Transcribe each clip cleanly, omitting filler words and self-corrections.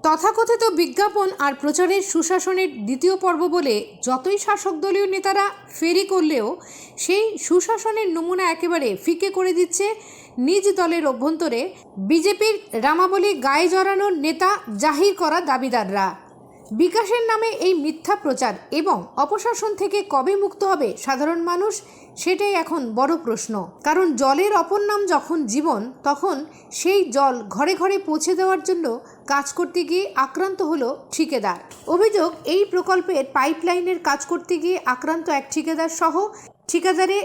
তথাকথিত বিজ্ঞাপন আর প্রচারের সুশাসনের দ্বিতীয় পর্ব বলে যতই শাসক দলীয় নেতারা ফেরি করলেও সেই সুশাসনের নমুনা একেবারে ফিকে করে দিচ্ছে নিজ দলের অভ্যন্তরে বিজেপির রামাবলী গায়ে জড়ানোর নেতা জাহির করা দাবিদাররা। বিকাশের নামে এই মিথ্যা প্রচার এবং অপশাসন থেকে কবে মুক্ত হবে সাধারণ মানুষ, সেটাই এখন বড় প্রশ্ন। কারণ জলের অপর নাম যখন জীবন, তখন সেই জল ঘরে ঘরে পৌঁছে দেওয়ার জন্য কাজ করতে গিয়ে আক্রান্ত হলো ঠিকাদার। অভিযোগ, এই প্রকল্পের পাইপলাইনের কাজ করতে গিয়ে আক্রান্ত এক ঠিকাদার সহ ঠিকাদারের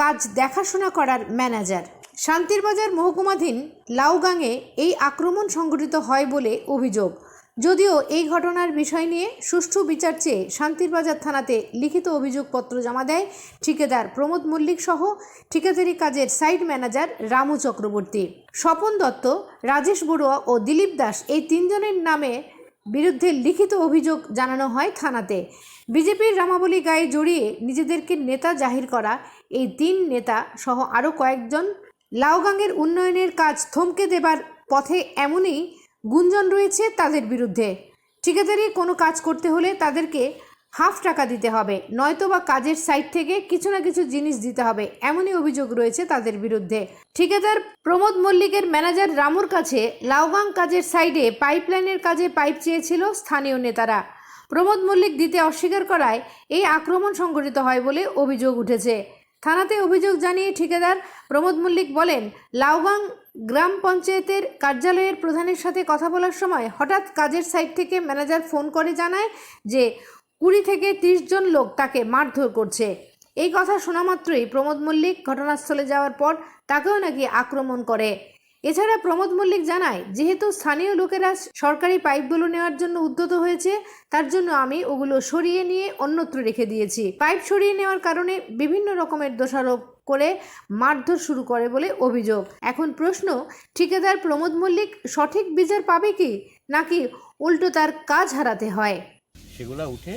কাজ দেখাশোনা করার ম্যানেজার। শান্তিরবাজার মহকুমাধীন লাউগাঙে এই আক্রমণ সংঘটিত হয় বলে অভিযোগ। যদিও এই ঘটনার বিষয় নিয়ে সুষ্ঠু বিচার চেয়ে শান্তিরবাজার থানাতে লিখিত অভিযোগপত্র জমা দেয় ঠিকাদার প্রমোদ মল্লিক সহ ঠিকাদারি কাজের সাইট ম্যানেজার রামু চক্রবর্তী, স্বপন দত্ত, রাজেশ বড়ুয়া ও দিলীপ দাস, এই তিনজনের নামে বিরুদ্ধে লিখিত অভিযোগ জানানো হয় থানাতে। বিজেপির রামাবলী গায়ে জড়িয়ে নিজেদেরকে নেতা জাহির করা এই তিন নেতা সহ আরও কয়েকজন লাউগাঙের উন্নয়নের কাজ থমকে দেবার পথে, এমনই গুঞ্জন রয়েছে তাদের বিরুদ্ধে। ঠিকাদারি কোনো কাজ করতে হলে তাদেরকে হাফ টাকা দিতে হবে, নয়তো বা কাজের সাইট থেকে কিছু না কিছু জিনিস দিতে হবে, এমনই অভিযোগ রয়েছে তাদের বিরুদ্ধে। ঠিকাদার প্রমোদ মল্লিকের ম্যানেজার রামুর কাছে লাউগাং কাজের সাইডে পাইপলাইনের কাজে পাইপ চেয়েছিল স্থানীয় নেতারা। প্রমোদ মল্লিক দিতে অস্বীকার করায় এই আক্রমণ সংঘটিত হয় বলে অভিযোগ উঠেছে। থানাতে অভিযোগ জানিয়ে ঠিকাদার প্রমোদ মল্লিক বলেন, লাউগাং গ্রাম পঞ্চায়েতের কার্যালয়ের প্রধানের সাথে কথা বলার সময় হঠাৎ কাজের সাইট থেকে ম্যানেজার ফোন করে জানায় যে 20 থেকে 30 জন লোক তাকে মারধর করছে। এই কথা শোনা মাত্রই প্রমোদ মল্লিক ঘটনাস্থলে যাওয়ার পর তাকেও নাকি আক্রমণ করে। এছাড়া প্রমোদ মল্লিক জানায়, যেহেতু স্থানীয় লোকেরা সরকারি পাইপগুলো নেওয়ার জন্য উদ্যত হয়েছে, তার জন্য আমি ওগুলো সরিয়ে নিয়ে অন্যত্র রেখে দিয়েছি। পাইপ সরিয়ে নেওয়ার কারণে বিভিন্ন রকমের দোষারোপ করে মারধর শুরু করে বলে অভিযোগ। এখন প্রশ্ন, ঠিকাদার প্রমোদ মল্লিক সঠিক বিচার পাবে কি, নাকি উল্টো তার কাজ হারাতে হয়? সেগুলো উঠে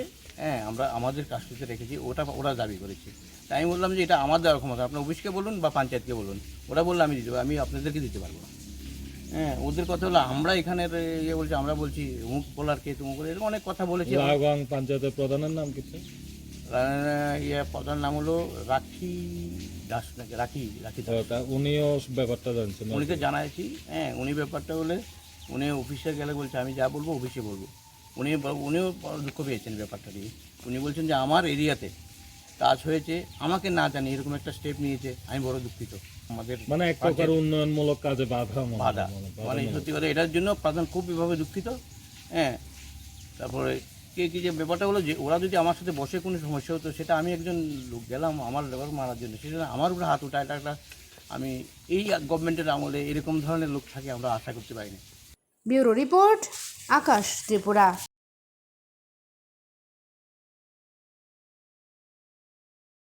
আমরা আমাদের কাজটিতে রেখেছি, ওরা দাবি করেছে। তাই আমি বললাম যে এটা আমার দেওয়ার ক্ষমতা, আপনার অফিসকে বলুন বা পঞ্চায়েতকে বলুন। ওরা বললো আমি দিতে পারবো, আমি আপনাদেরকে দিতে পারবো না। ওদের কথা হলো আমরা এখানের ইয়ে বলছি, আমরা বলছি অমুক বলার কে তুমুক বলে, এরকম অনেক কথা বলেছি। লাউগাং পঞ্চায়েতের প্রধানের নাম কি? প্রধান নাম হলো রাখি দাস নাকি রাখি দাস। উনিও ব্যাপারটা জানছেন? উনি তো জানাইছি, উনি ব্যাপারটা হলে উনি অফিসে গেলে বলছে আমি যা বলবো অফিসে বলবো। উনিও দুঃখ পেয়েছেন ব্যাপারটা নিয়ে। উনি বলছেন যে আমার এরিয়াতে কাজ হয়েছে, আমাকে না জানি এরকম একটা স্টেপ নিয়েছে, আমি বড় দুঃখিত। আমাদের মানে এক প্রকার উন্নয়নমূলক কাজে বাধা মানে সত্যি কথা, এটার জন্য প্রধান খুবভাবে দুঃখিত। তারপরে কি যে ব্যাপারটা হলো যে ওরা যদি আমার সাথে বসে কোনো সমস্যা হতো, সেটা আমি একজন লোক গেলাম আমার লেবার মারার জন্য, সেটা আমার উপরে হাত উঠা, এটা একটা আমি এই গভর্নমেন্টের আমলে এরকম ধরনের লোক থাকে আমরা আশা করতে পারিনি। ব্যুরো রিপোর্ট, আকাশ ত্রিপুরা।